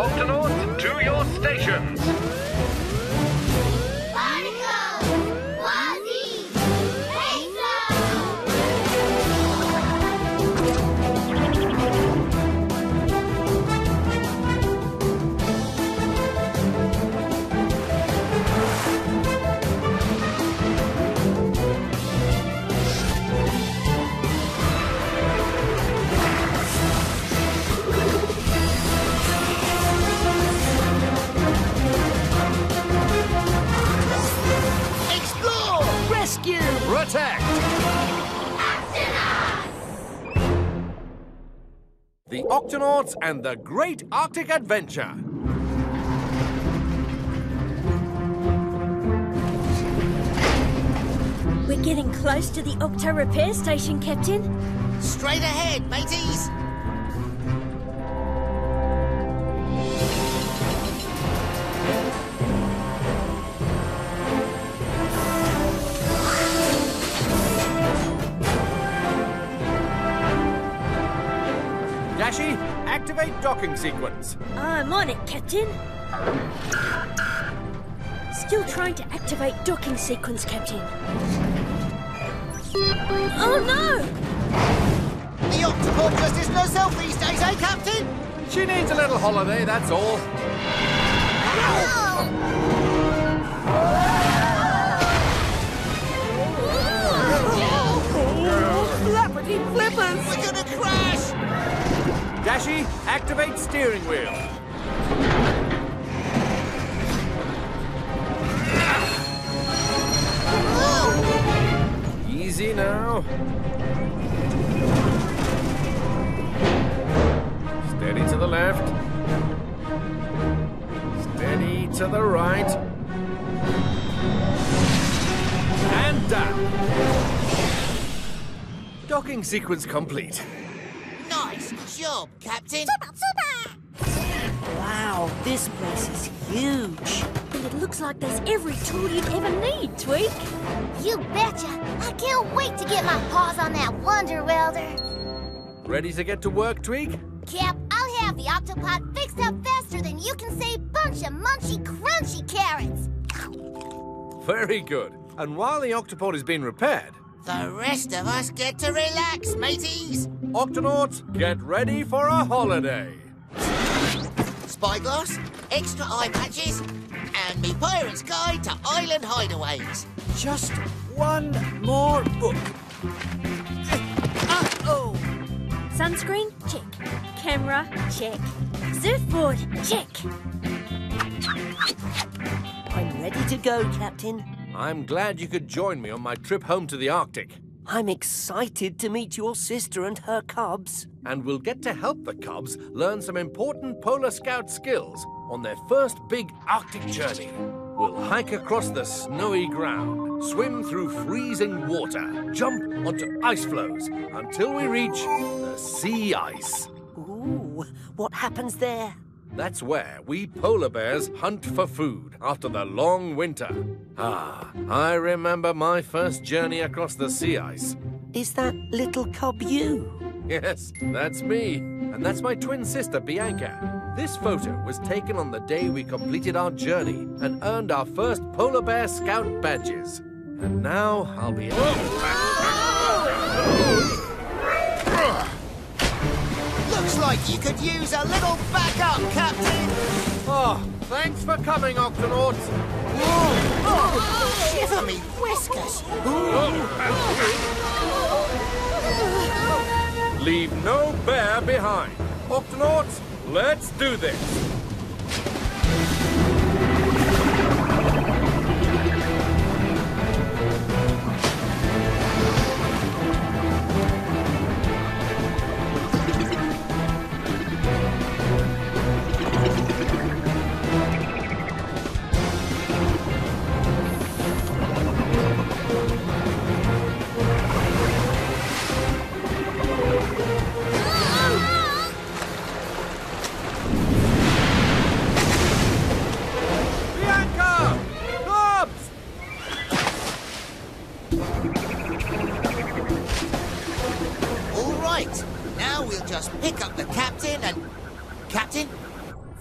Octonauts, to your stations. Protect! The Octonauts and the Great Arctic Adventure. We're getting close to the Octo repair station, Captain. Straight ahead, mateys! Dashi, activate docking sequence. I'm on it, Captain. Still trying to activate docking sequence, Captain. Oh no! The Octopod just isn't herself these days, eh, Captain? She needs a little holiday, that's all. Flappity flippers! We're gonna crash! Dashi, activate steering wheel. Easy now. Steady to the left. Steady to the right. And down. Docking sequence complete. Nice job, Captain. Wow, this place is huge. And it looks like there's every tool you'd ever need, Tweak. You betcha. I can't wait to get my paws on that Wonder Welder. Ready to get to work, Tweak? Cap, I'll have the Octopod fixed up faster than you can say bunch of munchy crunchy carrots. Very good. And while the Octopod is being repaired, The rest of us get to relax, mateys. Octonauts, get ready for a holiday. Spyglass, extra eye patches, and me Pirate's Guide to Island Hideaways. Just one more book. Oh! Sunscreen? Check. Camera? Check. Surfboard? Check. I'm ready to go, Captain. I'm glad you could join me on my trip home to the Arctic. I'm excited to meet your sister and her cubs. And we'll get to help the Cubs learn some important Polar Scout skills on their first big Arctic journey. We'll hike across the snowy ground, swim through freezing water, jump onto ice floes until we reach the sea ice. Ooh, what happens there? That's where we polar bears hunt for food after the long winter. Ah, I remember my first journey across the sea ice. Is that little cub you? Yes, that's me. And that's my twin sister, Bianca. This photo was taken on the day we completed our journey and earned our first Polar Bear Scout badges. And now I'll be... Looks like you could use a little backup, Captain. Oh, thanks for coming, Octonauts. Oh, shiver me whiskers. Leave no bear behind. Octonauts, let's do this.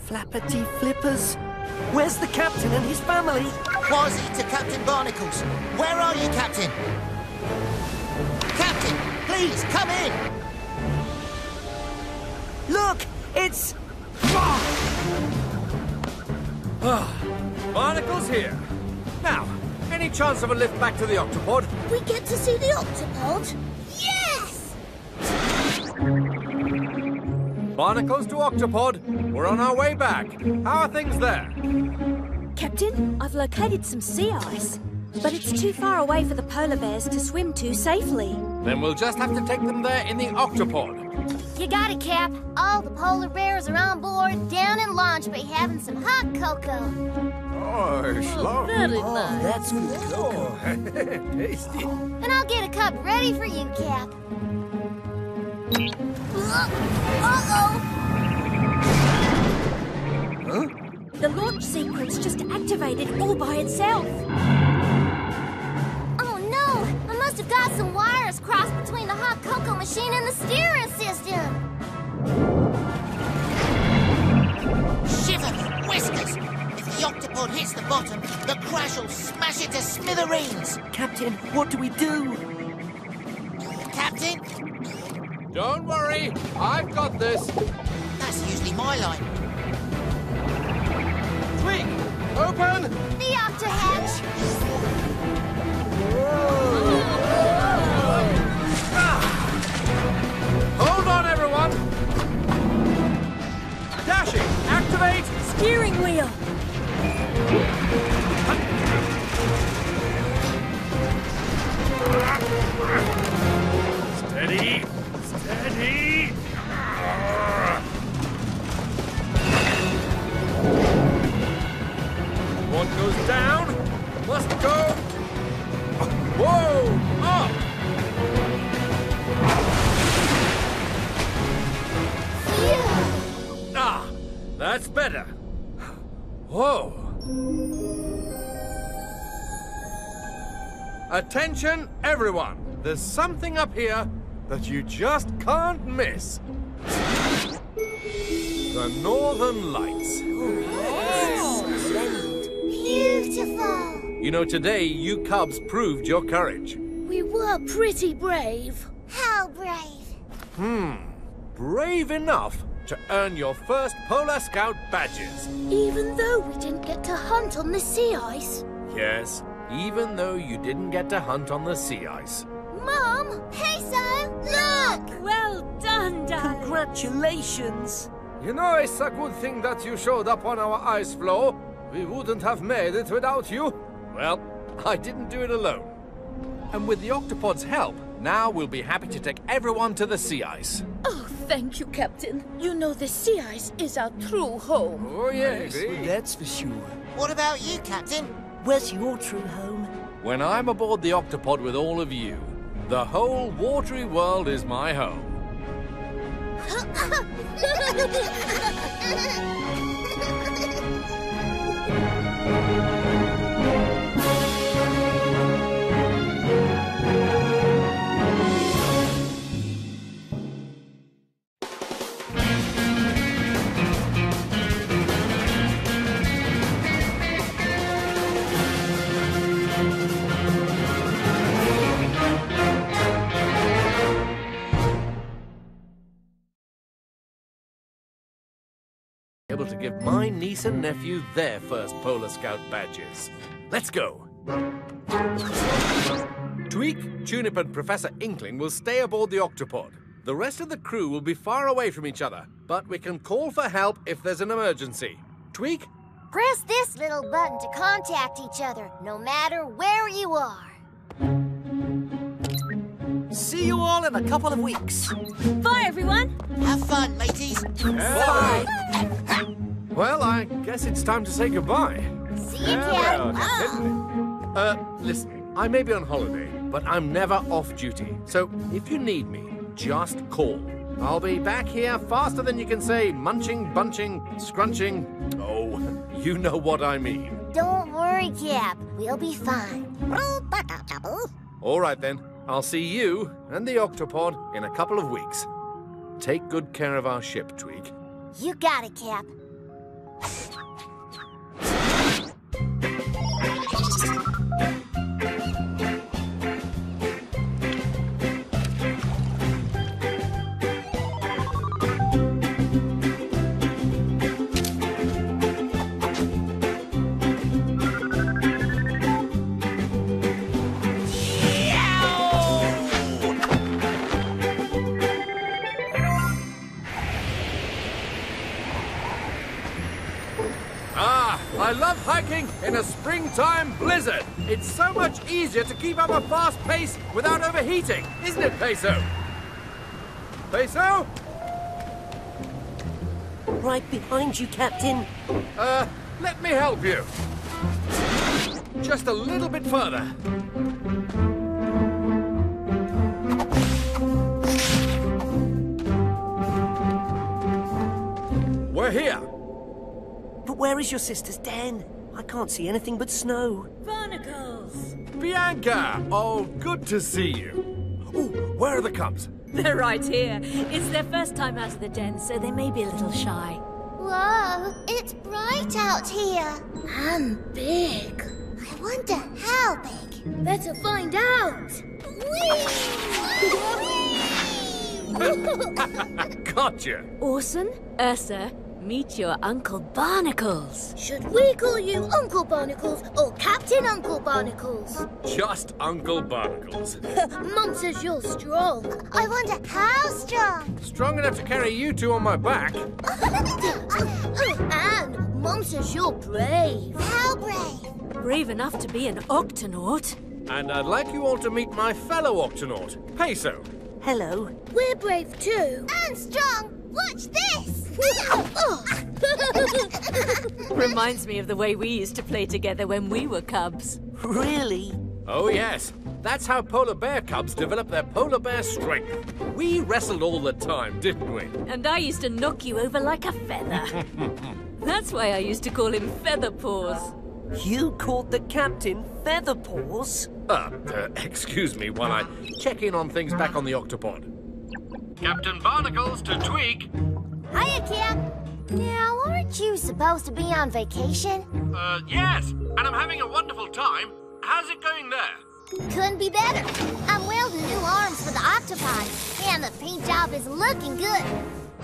Flappity flippers. Where's the captain and his family? Quasi to Captain Barnacles. Where are you, Captain? Captain, please, come in! Look, it's... Barnacles here. Now, any chance of a lift back to the Octopod? We get to see the Octopod? Yes! Barnacles to Octopod. We're on our way back. How are things there? Captain, I've located some sea ice, but it's too far away for the polar bears to swim to safely. Then we'll just have to take them there in the Octopod. You got it, Cap. All the polar bears are on board, down in launch bay having some hot cocoa. Very nice. That's good cocoa. Tasty. And I'll get a cup ready for you, Cap. Uh-oh! The launch sequence just activated all by itself. Oh no! I must have got some wires crossed between the hot cocoa machine and the steering system. Shiver me whiskers! If the Octopod hits the bottom, the crash will smash it to smithereens! Captain, what do we do? Captain? Don't worry, I've got this. That's usually my line. Tweak, open. The Octohatch! Hold on, everyone. Dashing, activate. Steering wheel. Steady, steady. One goes down, must go. Whoa, up. Ah, that's better. Whoa. Attention, everyone. There's something up here that you just can't miss. The Northern Lights. Beautiful! You know, today you cubs proved your courage. We were pretty brave. How brave! Brave enough to earn your first Polar Scout badges. Even though we didn't get to hunt on the sea ice. Yes, even though you didn't get to hunt on the sea ice. Mom! Hey, son! Look! Well done, darling. Congratulations. You know, it's a good thing that you showed up on our ice floe. We wouldn't have made it without you. Well, I didn't do it alone. And with the Octopod's help, now we'll be happy to take everyone to the sea ice. Oh, thank you, Captain. You know the sea ice is our true home. Oh, yes. That's for sure. What about you, Captain? Where's your true home? When I'm aboard the Octopod with all of you, the whole watery world is my home. Able to give my niece and nephew their first Polar Scout badges. Let's go. Tweak, Tunip, and Professor Inkling will stay aboard the Octopod. The rest of the crew will be far away from each other, but we can call for help if there's an emergency. Tweak? Press this little button to contact each other, no matter where you are. See you all in a couple of weeks. Bye, everyone. Have fun, mateys. Bye. Well, I guess it's time to say goodbye. See you, Cap. Listen, I may be on holiday, but I'm never off duty. So if you need me, just call. I'll be back here faster than you can say munching, bunching, scrunching. Oh, you know what I mean. Don't worry, Cap. We'll be fine. All right, then. I'll see you and the Octopod in a couple of weeks. Take good care of our ship, Tweak. You got it, Cap. I love hiking in a springtime blizzard. It's so much easier to keep up a fast pace without overheating, isn't it, Peso? Peso? Right behind you, Captain. Let me help you. Just a little bit further. We're here. But where is your sister's den? I can't see anything but snow. Barnacles! Bianca! Oh, good to see you. Ooh, where are the cubs? They're right here. It's their first time out of the den, so they may be a little shy. Whoa, it's bright out here. And big. I wonder how big. Better find out. Gotcha. Orson, Ursa, meet your Uncle Barnacles. Should we call you Uncle Barnacles or Captain Uncle Barnacles? Just Uncle Barnacles. Mum says you're strong. I wonder how strong. Strong enough to carry you two on my back. And Mum says you're brave. How brave? Brave enough to be an Octonaut. And I'd like you all to meet my fellow Octonaut, Peso. Hello. We're brave too. And strong. Watch this. Reminds me of the way we used to play together when we were cubs. Really? Oh, yes. That's how polar bear cubs develop their polar bear strength. We wrestled all the time, didn't we? And I used to knock you over like a feather. That's why I used to call him Featherpaws. You called the captain Featherpaws? Excuse me while I check in on things back on the Octopod. Captain Barnacles to Tweak. Hiya, Cap. Now, aren't you supposed to be on vacation? Yes, and I'm having a wonderful time. How's it going there? Couldn't be better. I'm welding new arms for the octopi, and the paint job is looking good.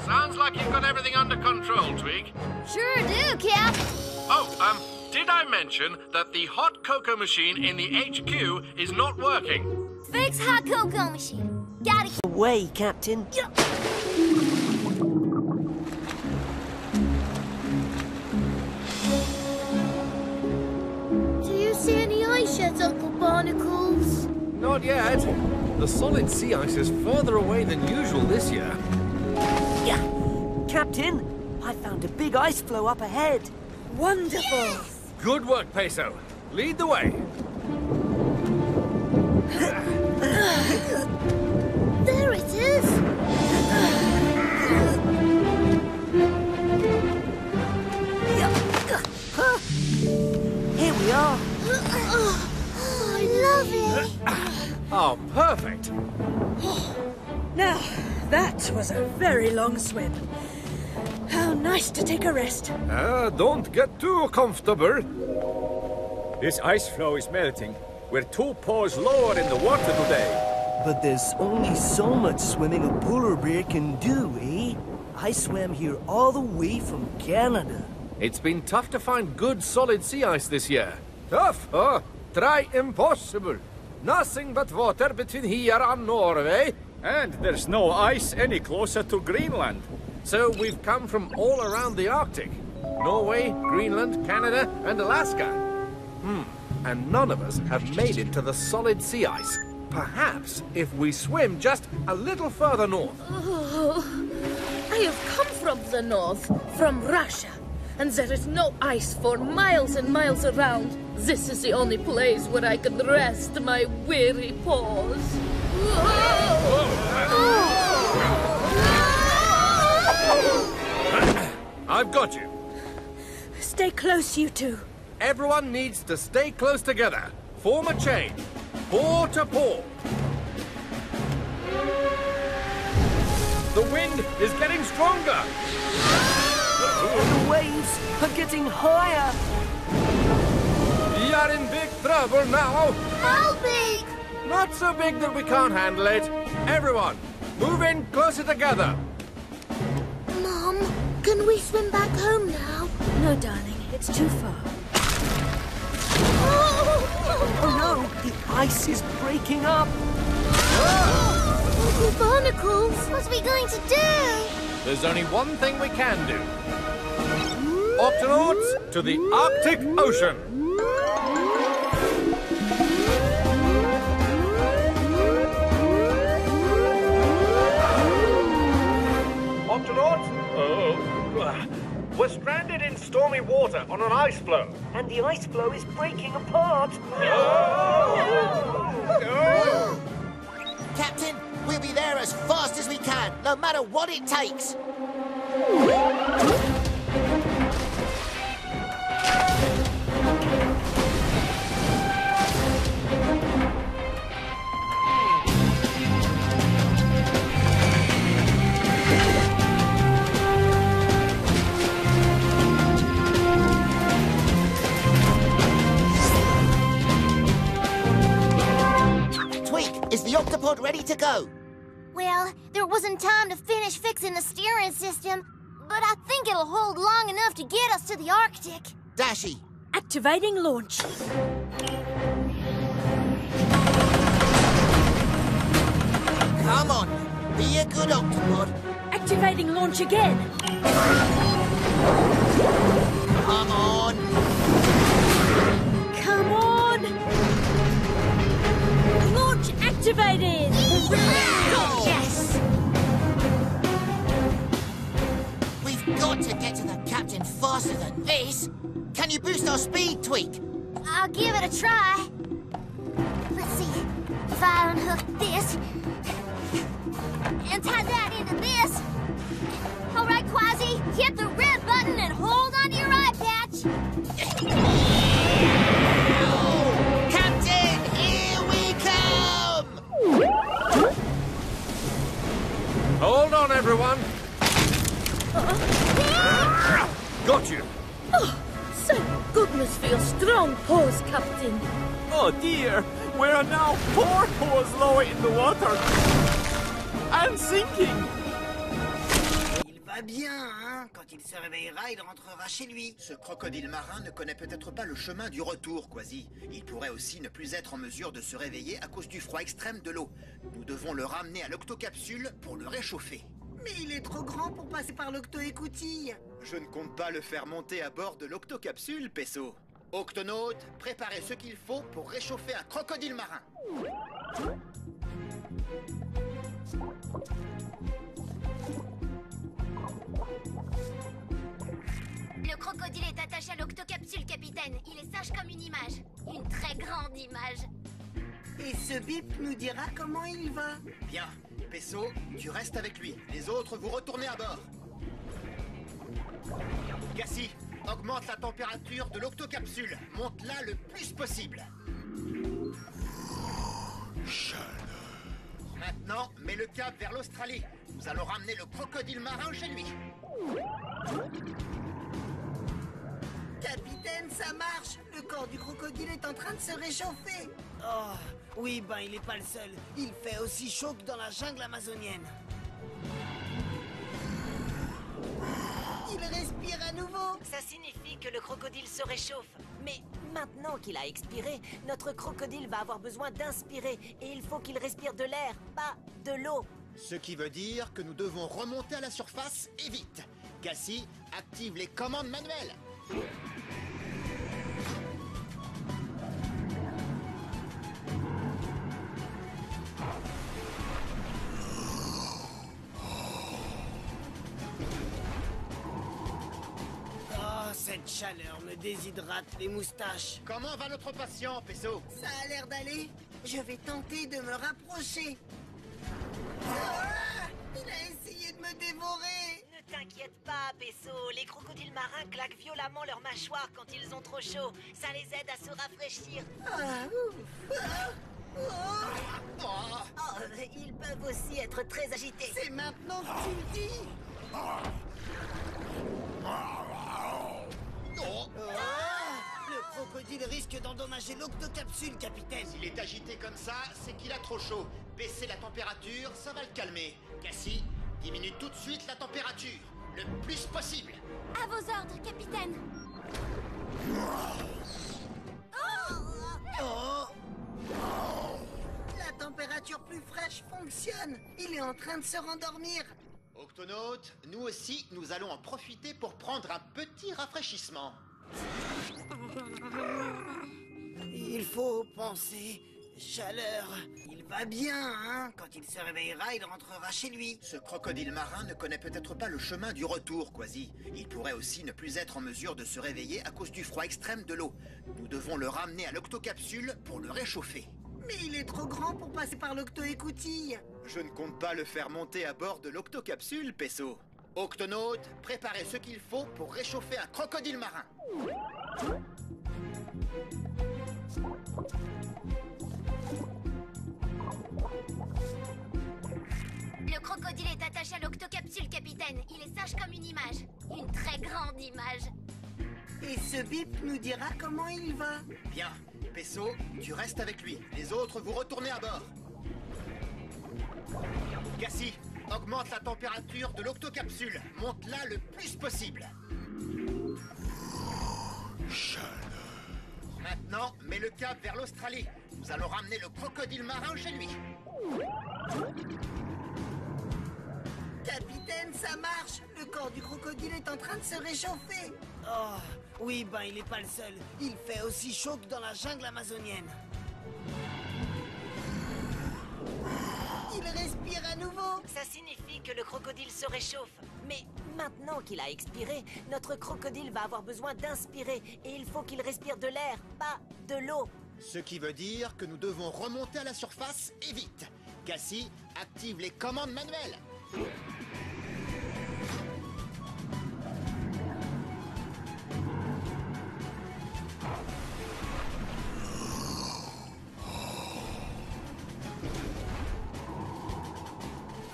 Sounds like you've got everything under control, Tweak. Sure do, Cap. Oh, did I mention that the hot cocoa machine in the HQ is not working? Fix hot cocoa machine. Gotta keep Away, Captain. Do you see any ice yet, Uncle Barnacles? Not yet. The solid sea ice is further away than usual this year. Yeah. Captain, I found a big ice floe up ahead. Wonderful! Good work, Peso. Lead the way. There it is. Here we are. I love it. Oh, perfect. Now, that was a very long swim. How nice to take a rest. Don't get too comfortable. This ice floe is melting. We're 2 paws lower in the water today. But there's only so much swimming a polar bear can do, eh? I swam here all the way from Canada. It's been tough to find good solid sea ice this year. Tough? Oh, try impossible. Nothing but water between here and Norway. And there's no ice any closer to Greenland. So we've come from all around the Arctic. Norway, Greenland, Canada, and Alaska. And none of us have made it to the solid sea ice. Perhaps if we swim just a little further north. I have come from the north, from Russia, and there is no ice for miles and miles around. This is the only place where I can rest my weary paws. I've got you. Stay close, you two. Everyone needs to stay close together. Form a chain. Paw to paw. The wind is getting stronger. The waves are getting higher. You're in big trouble now. How big? Not so big that we can't handle it. Everyone, move in closer together. Mom, can we swim back home now? No, darling, it's too far. Oh no, the ice is breaking up. Uncle Barnacles, what are we going to do? There's only one thing we can do. Octonauts to the Arctic Ocean. Octonauts? We're stranded in stormy water on an ice floe. And the ice floe is breaking apart. Captain, we'll be there as fast as we can, no matter what it takes. Is the Octopod ready to go? Well, there wasn't time to finish fixing the steering system, but I think it'll hold long enough to get us to the Arctic. Dashy. Activating launch. Come on. Be a good Octopod. Activating launch again. Come on. Come on. Launch activated. Yes! We've got to get to the captain faster than this. Can you boost our speed, Tweak? I'll give it a try. Let's see. If I unhook this and tie that into this. All right, Quasi, hit the red button and hold on to your eye patch. Captain, here we come! Hold on, everyone. Got you. Oh, thank goodness for your strong paws, Captain. Oh dear, we are now 4 paws lower in the water. I'm sinking. Il va bien, hein? Quand il se réveillera, il rentrera chez lui. Ce crocodile marin ne connaît peut-être pas le chemin du retour, Quasi. Il pourrait aussi ne plus être en mesure de se réveiller à cause du froid extrême de l'eau. Nous devons le ramener à l'octocapsule pour le réchauffer. Mais il est trop grand pour passer par l'octo-écoutille. Je ne compte pas le faire monter à bord de l'octocapsule, Pesso. Octonautes, préparez ce qu'il faut pour réchauffer un crocodile marin. Le crocodile est attaché à l'octocapsule, capitaine. Il est sage comme une image. Une très grande image. Et ce bip nous dira comment il va. Bien, Pesso, tu restes avec lui. Les autres, vous retournez à bord. Cassie, augmente la température de l'octocapsule. Monte-la le plus possible. Maintenant, mets le cap vers l'Australie. Nous allons ramener le crocodile marin chez lui. Capitaine, ça marche. Le corps du crocodile est en train de se réchauffer. Oh, oui, ben il est pas le seul. Il fait aussi chaud que dans la jungle amazonienne. Il respire à nouveau. Ça signifie que le crocodile se réchauffe. Mais maintenant qu'il a expiré, notre crocodile va avoir besoin d'inspirer. Et il faut qu'il respire de l'air, pas de l'eau. Ce qui veut dire que nous devons remonter à la surface et vite. Cassie, active les commandes manuelles. Oh, cette chaleur me déshydrate les moustaches. Comment va notre patient, Pesso? Ça a l'air d'aller. Je vais tenter de me rapprocher. Ah, il a essayé de me dévorer. Ne t'inquiète pas, Pesso. Les crocodiles marins claquent violemment leurs mâchoires quand ils ont trop chaud. Ça les aide à se rafraîchir. Ah, ouf. Oh, ils peuvent aussi être très agités. C'est maintenant que tu le dis. d'endommager l'octocapsule, capitaine. S'il est agité comme ça, c'est qu'il a trop chaud. Baissez la température, ça va le calmer. Cassie, diminue tout de suite la température. Le plus possible. À vos ordres, capitaine. Oh! La température plus fraîche fonctionne. Il est en train de se rendormir. Octonautes, nous aussi, nous allons en profiter pour prendre un petit rafraîchissement. Il faut penser chaleur. Il va bien, hein? Quand il se réveillera, il rentrera chez lui. Ce crocodile marin ne connaît peut-être pas le chemin du retour, Quasi. Il pourrait aussi ne plus être en mesure de se réveiller à cause du froid extrême de l'eau. Nous devons le ramener à l'octocapsule pour le réchauffer. Mais il est trop grand pour passer par l'octo-écoutille. Je ne compte pas le faire monter à bord de l'octocapsule, Pesso. Octonautes, préparez ce qu'il faut pour réchauffer un crocodile marin. Le crocodile est attaché à l'octocapsule, capitaine. Il est sage comme une image. Une très grande image. Et ce bip nous dira comment il va. Bien. Pesso, tu restes avec lui. Les autres, vous retournez à bord. Cassie, augmente la température de l'octocapsule. Monte-la le plus possible. Chaleur. Maintenant, mets le cap vers l'Australie. Nous allons ramener le crocodile marin chez lui. Capitaine, ça marche. Le corps du crocodile est en train de se réchauffer. Oh, oui, ben il est pas le seul. Il fait aussi chaud que dans la jungle amazonienne. Il respire à nouveau. Ça signifie que le crocodile se réchauffe. Mais maintenant qu'il a expiré, notre crocodile va avoir besoin d'inspirer. Et il faut qu'il respire de l'air, pas de l'eau. Ce qui veut dire que nous devons remonter à la surface et vite. Cassie, active les commandes manuelles.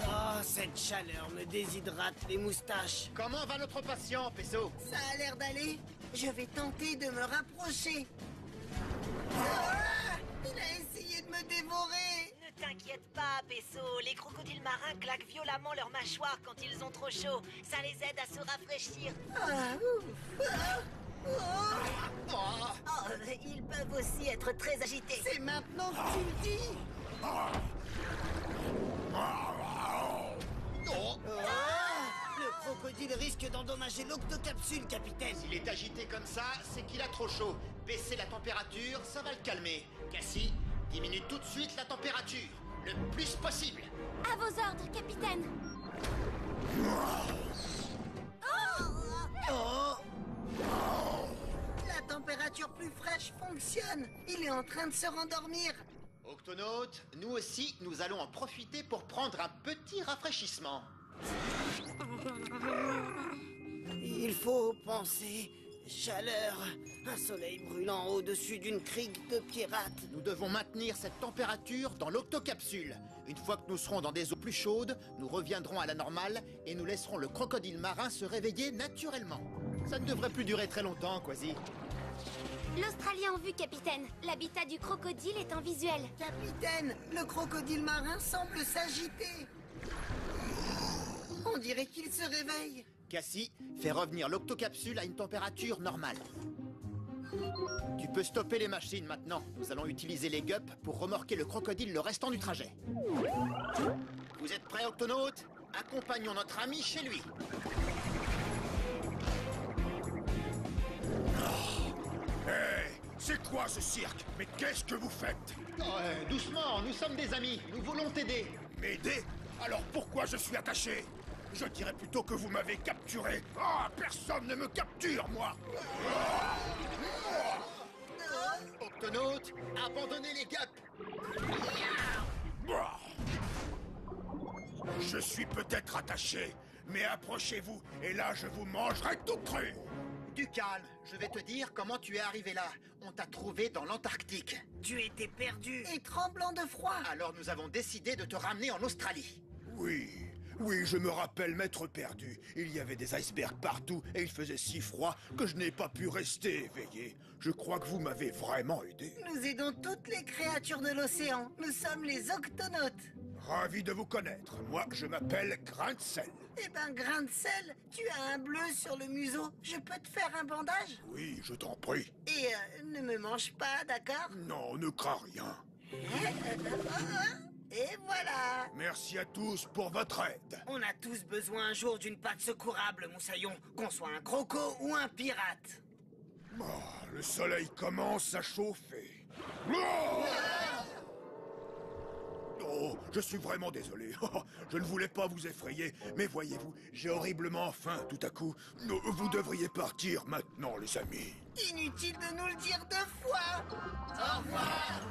Oh, cette chaleur me déshydrate les moustaches. Comment va notre patient, Pesso? Ça a l'air d'aller. Je vais tenter de me rapprocher. Ah! Il a essayé de me dévorer. Ne t'inquiète pas, Pesso. Les crocodiles marins claquent violemment leurs mâchoires quand ils ont trop chaud. Ça les aide à se rafraîchir. Ah, ouf. Ah, Oh, ils peuvent aussi être très agités. C'est maintenant que tu le dis. Le crocodile risque d'endommager l'octocapsule, capitaine. S'il est agité comme ça, c'est qu'il a trop chaud. Baissez la température, ça va le calmer. Cassie, diminue tout de suite la température. Le plus possible. À vos ordres, capitaine. Oh! La température plus fraîche fonctionne. Il est en train de se rendormir. Octonautes, nous aussi, nous allons en profiter pour prendre un petit rafraîchissement. Il faut penser chaleur. Un soleil brûlant au-dessus d'une crique de pirates. Nous devons maintenir cette température dans l'octocapsule. Une fois que nous serons dans des eaux plus chaudes, nous reviendrons à la normale et nous laisserons le crocodile marin se réveiller naturellement. Ça ne devrait plus durer très longtemps, Quasi. L'Australie en vue, capitaine. L'habitat du crocodile est en visuel. Capitaine, le crocodile marin semble s'agiter. On dirait qu'il se réveille. Cassie, fais revenir l'octocapsule à une température normale. Tu peux stopper les machines maintenant. Nous allons utiliser les gups pour remorquer le crocodile le restant du trajet. Vous êtes prêts, Octonautes? Accompagnons notre ami chez lui. Hé, c'est quoi ce cirque? Mais qu'est-ce que vous faites? Doucement, nous sommes des amis. Nous voulons t'aider. M'aider? Alors pourquoi je suis attaché? Je dirais plutôt que vous m'avez capturé. Ah, personne ne me capture, moi! Octonautes, abandonnez les gups. Je suis peut-être attaché, mais approchez-vous, et là je vous mangerai tout cru! Du calme, je vais te dire comment tu es arrivé là. On t'a trouvé dans l'Antarctique. Tu étais perdu et tremblant de froid. Alors nous avons décidé de te ramener en Australie. Oui, Oui, je me rappelle m'être perdu. Il y avait des icebergs partout et il faisait si froid que je n'ai pas pu rester éveillé. Je crois que vous m'avez vraiment aidé. Nous aidons toutes les créatures de l'océan. Nous sommes les octonautes. Ravi de vous connaître. Moi, je m'appelle Grain de Sel. Eh ben, Grain de Sel, tu as un bleu sur le museau. Je peux te faire un bandage? Oui, je t'en prie. Et ne me mange pas, d'accord? Non, ne crains rien. Et voilà. Merci à tous pour votre aide. On a tous besoin un jour d'une patte secourable, Moussaillon. Qu'on soit un croco ou un pirate. Oh, le soleil commence à chauffer. Oh, je suis vraiment désolé. Je ne voulais pas vous effrayer, mais voyez-vous, j'ai horriblement faim tout à coup. Vous devriez partir maintenant, les amis. Inutile de nous le dire 2 fois. Au revoir.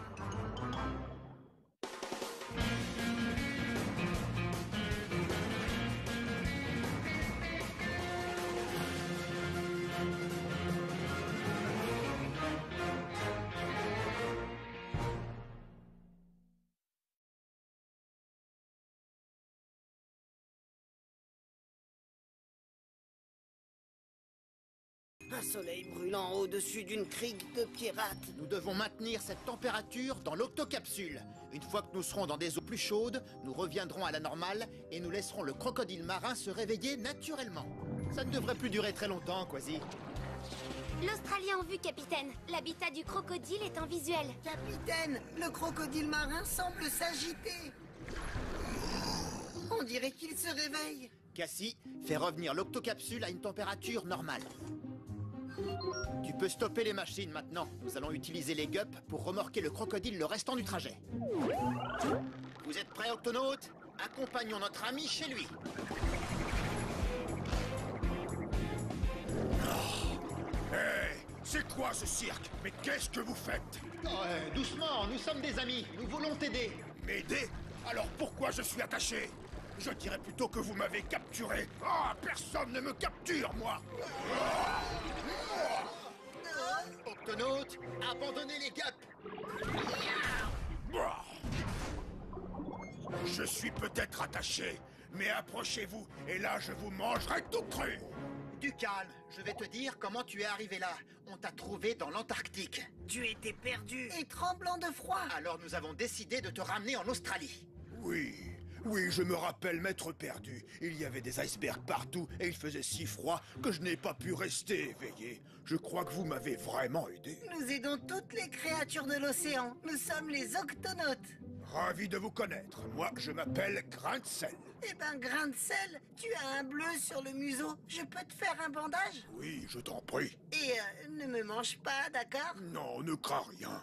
Un soleil brûlant au-dessus d'une crique de pirates. Nous devons maintenir cette température dans l'octocapsule. Une fois que nous serons dans des eaux plus chaudes, nous reviendrons à la normale et nous laisserons le crocodile marin se réveiller naturellement. Ça ne devrait plus durer très longtemps, Quasi. L'Australie en vue, capitaine. L'habitat du crocodile est en visuel. Capitaine, le crocodile marin semble s'agiter. On dirait qu'il se réveille. Cassie, fais revenir l'octocapsule à une température normale. Tu peux stopper les machines maintenant. Nous allons utiliser les gups pour remorquer le crocodile le restant du trajet. Vous êtes prêts, octonautes? Accompagnons notre ami chez lui. Hé, c'est quoi ce cirque? Mais qu'est-ce que vous faites? Doucement, nous sommes des amis. Nous voulons t'aider. M'aider? Alors pourquoi je suis attaché? Je dirais plutôt que vous m'avez capturé. Ah, personne ne me capture, moi. Octonautes, abandonnez les gups. Je suis peut-être attaché, mais approchez-vous, et là je vous mangerai tout cru. Du calme, je vais te dire comment tu es arrivé là. On t'a trouvé dans l'Antarctique. Tu étais perdu et tremblant de froid. Alors nous avons décidé de te ramener en Australie. Oui, je me rappelle m'être perdu. Il y avait des icebergs partout et il faisait si froid que je n'ai pas pu rester éveillé. Je crois que vous m'avez vraiment aidé. Nous aidons toutes les créatures de l'océan. Nous sommes les octonautes. Ravi de vous connaître. Moi, je m'appelle Grain de Sel. Eh ben, Grain de Sel, tu as un bleu sur le museau. Je peux te faire un bandage? Oui, je t'en prie. Et ne me mange pas, d'accord? Non, ne crains rien.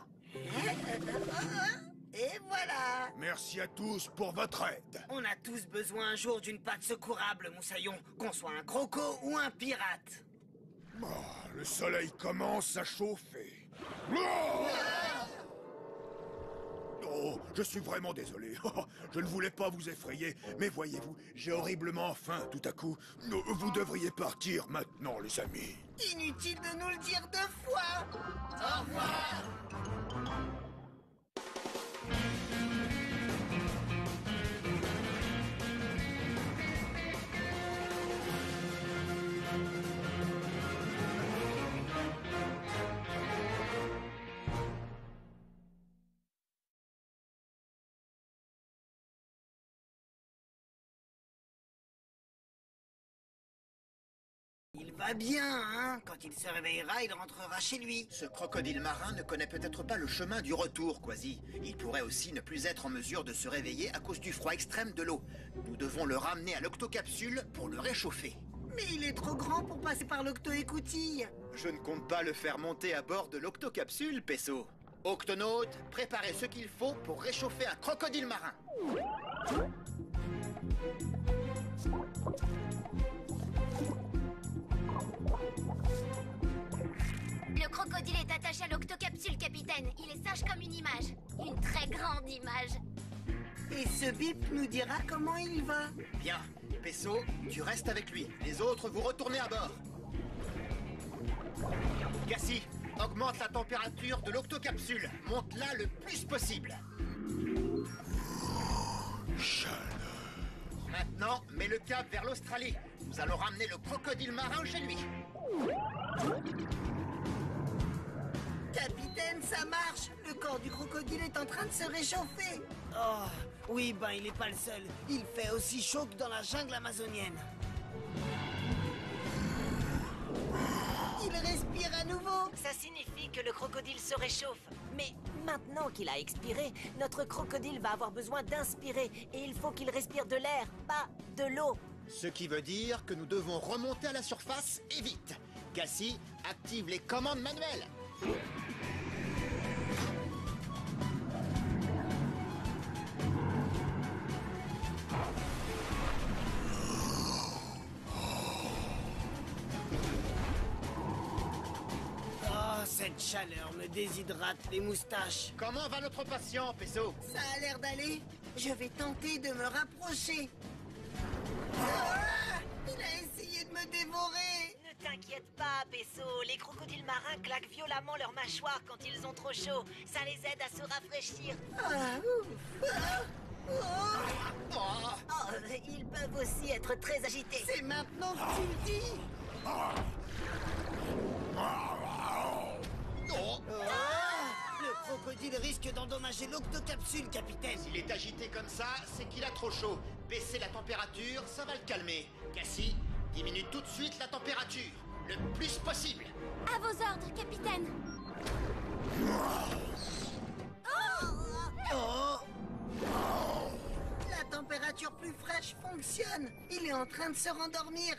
Et voilà. Merci à tous pour votre aide. On a tous besoin un jour d'une patte secourable, Moussaillon. Qu'on soit un croco ou un pirate. Oh, le soleil commence à chauffer. Oh, je suis vraiment désolé. Je ne voulais pas vous effrayer, mais voyez-vous, j'ai horriblement faim tout à coup. Vous devriez partir maintenant, les amis. Inutile de nous le dire 2 fois. Au revoir. Il va bien, hein? Quand il se réveillera, il rentrera chez lui. Ce crocodile marin ne connaît peut-être pas le chemin du retour, Quasi. Il pourrait aussi ne plus être en mesure de se réveiller à cause du froid extrême de l'eau. Nous devons le ramener à l'octocapsule pour le réchauffer. Mais il est trop grand pour passer par l'octo-écoutille. Je ne compte pas le faire monter à bord de l'octocapsule, Pesso. Octonautes, préparez ce qu'il faut pour réchauffer un crocodile marin. Le crocodile est attaché à l'octocapsule, capitaine. Il est sage comme une image. Une très grande image. Et ce bip nous dira comment il va. Bien. Pesso, tu restes avec lui. Les autres, vous retournez à bord. Cassie, augmente la température de l'octocapsule. Monte-la le plus possible. Chaleur. Maintenant, Maintenant, mets le cap vers l'Australie. Nous allons ramener le crocodile marin chez lui. Capitaine, ça marche. Le corps du crocodile est en train de se réchauffer. Oh, oui, ben il est pas le seul. Il fait aussi chaud que dans la jungle amazonienne. Il respire à nouveau. Ça signifie que le crocodile se réchauffe. Mais maintenant qu'il a expiré, notre crocodile va avoir besoin d'inspirer. Et il faut qu'il respire de l'air, pas de l'eau. Ce qui veut dire que nous devons remonter à la surface et vite. Cassie, active les commandes manuelles. Oh, cette chaleur me déshydrate les moustaches. Comment va notre patient, Peso? Ça a l'air d'aller. Je vais tenter de me rapprocher. Ah, il a essayé de me dévorer. Ne t'inquiète pas, Peso. Les crocodiles marins claquent violemment leurs mâchoires quand ils ont trop chaud. Ça les aide à se rafraîchir. Ah, ouf. Ah, oh. Oh, ils peuvent aussi être très agités. C'est maintenant que tu le dis. Le crocodile risque d'endommager l'octocapsule, capitaine. S'il est agité comme ça, c'est qu'il a trop chaud. Baisser la température, ça va le calmer. Cassie, diminue tout de suite la température. Le plus possible. À vos ordres, capitaine. Oh! La température plus fraîche fonctionne. Il est en train de se rendormir.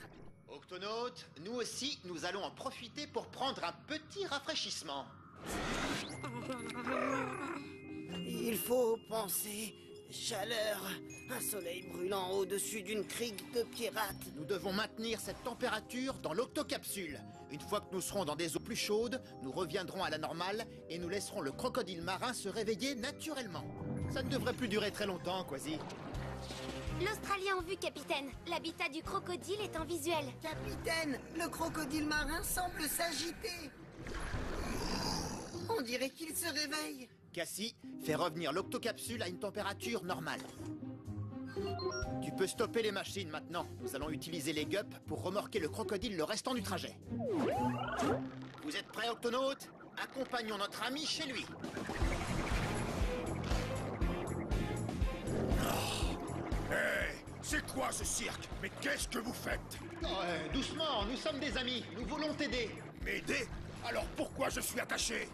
Octonautes, nous aussi, nous allons en profiter pour prendre un petit rafraîchissement. Il faut penser chaleur, un soleil brûlant au-dessus d'une crique de pirates. Nous devons maintenir cette température dans l'octocapsule. Une fois que nous serons dans des eaux plus chaudes, nous reviendrons à la normale et nous laisserons le crocodile marin se réveiller naturellement. Ça ne devrait plus durer très longtemps, Quasi. L'Australie en vue, capitaine. L'habitat du crocodile est en visuel. Capitaine, le crocodile marin semble s'agiter. On dirait qu'il se réveille. Cassie, fais revenir l'octocapsule à une température normale. Tu peux stopper les machines maintenant. Nous allons utiliser les gups pour remorquer le crocodile le restant du trajet. Vous êtes prêts, octonautes? Accompagnons notre ami chez lui. Hé, c'est quoi ce cirque? Mais qu'est-ce que vous faites? Doucement, nous sommes des amis. Nous voulons t'aider. M'aider? Alors pourquoi je suis attaché?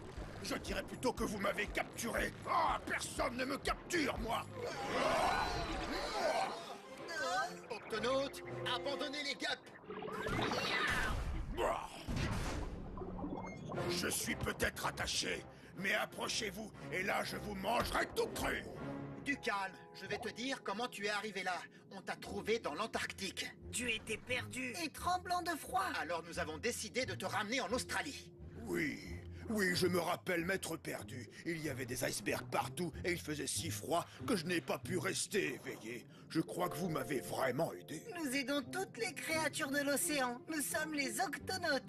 Je dirais plutôt que vous m'avez capturé. Ah, personne ne me capture, moi! Octonautes, abandonnez les gups. Je suis peut-être attaché, mais approchez-vous, et là je vous mangerai tout cru! Du calme, je vais te dire comment tu es arrivé là. On t'a trouvé dans l'Antarctique. Tu étais perdu et tremblant de froid. Alors nous avons décidé de te ramener en Australie. Oui, je me rappelle m'être perdu. Il y avait des icebergs partout et il faisait si froid que je n'ai pas pu rester éveillé. Je crois que vous m'avez vraiment aidé. Nous aidons toutes les créatures de l'océan. Nous sommes les octonautes.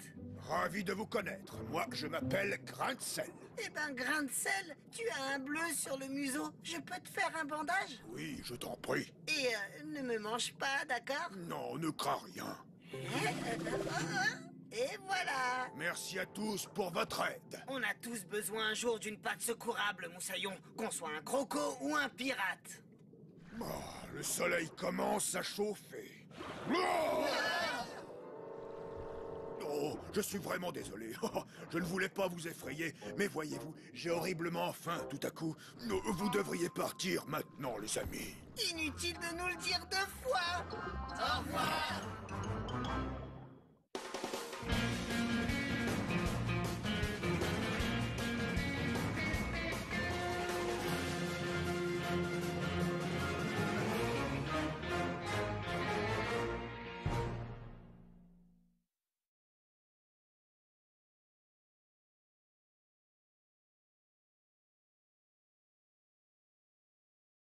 Ravi de vous connaître. Moi, je m'appelle Grain de Sel. Eh ben, Grain de Sel, tu as un bleu sur le museau. Je peux te faire un bandage? Oui, je t'en prie. Et ne me mange pas, d'accord? Non, ne crains rien. Et voilà. Merci à tous pour votre aide. On a tous besoin un jour d'une patte secourable, Moussaillon, qu'on soit un croco ou un pirate. Le soleil commence à chauffer. Oh, je suis vraiment désolé. Je ne voulais pas vous effrayer, mais voyez-vous, j'ai horriblement faim tout à coup. Vous devriez partir maintenant, les amis. Inutile de nous le dire 2 fois. Au revoir.